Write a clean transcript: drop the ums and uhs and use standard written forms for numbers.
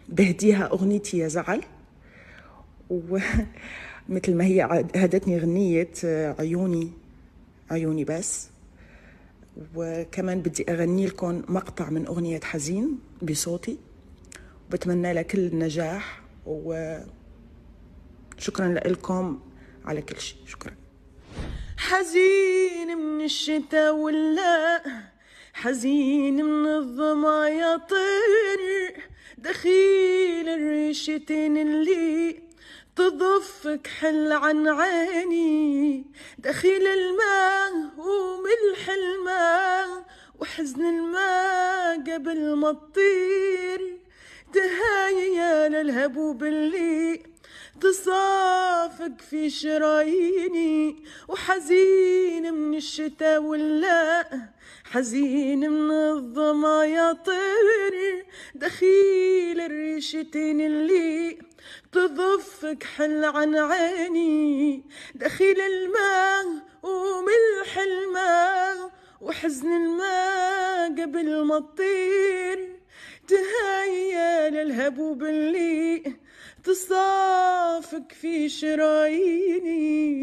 بهديها أغنيتي يا زعل، ومثل ما هي هدتني غنية عيوني عيوني بس. وكمان بدي أغني لكم مقطع من أغنية حزين بصوتي، وبتمنى لها كل النجاح، وشكرا لكم على كل شيء. شكرا. حزين من الشتاء ولا حزين من الظما يا طير، دخيل الريشتين اللي تضفك حل عن عيني، دخيل الماء وملح الماء وحزن الماء قبل ما تطير، تهايا للهبوب اللي تصافق في شراييني، وحزين من الشتاء ولا حزين من الظما يا طير، دخيل الريشتين اللي تضفك حل عن عيني، دخيل الماء وملح الماء وحزن الماء قبل ما تطير، تهيا للهبوب اللي تصافق في شراييني.